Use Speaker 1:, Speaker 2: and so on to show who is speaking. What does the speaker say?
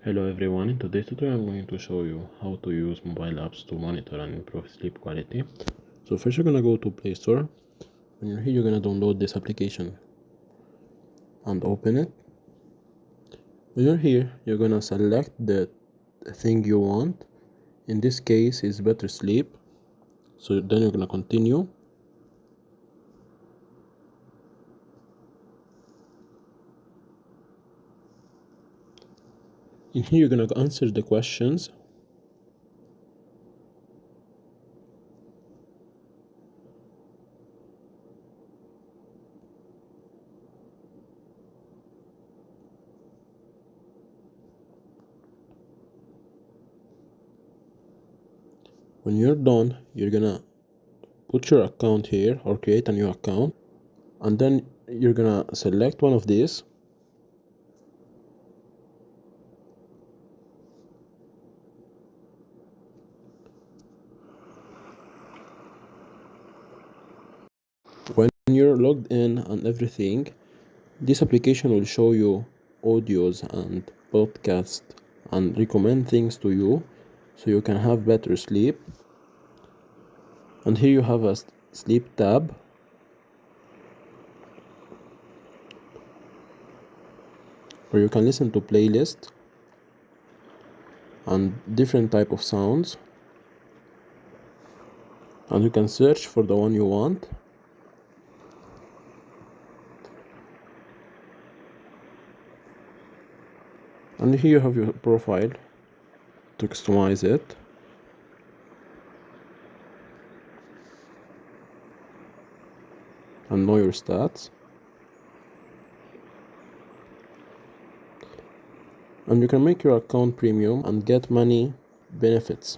Speaker 1: Hello everyone, in today's tutorial I'm going to show you how to use mobile apps to monitor and improve sleep quality. So first you're gonna go to Play Store. When you're here you're gonna download this application and open it. When you're here you're gonna select the thing you want. In this case is better sleep. So then you're gonna continue. In here you're gonna answer the questions. When you're done you're gonna put your account here or create a new account, and then you're gonna select one of these. When you're logged in and everything, this application will show you audios and podcasts and recommend things to you so you can have better sleep. And here you have a sleep tab where you can listen to playlists and different type of sounds, and you can search for the one you want. And here you have your profile to customize it. And know your stats. And you can make your account premium and get many benefits.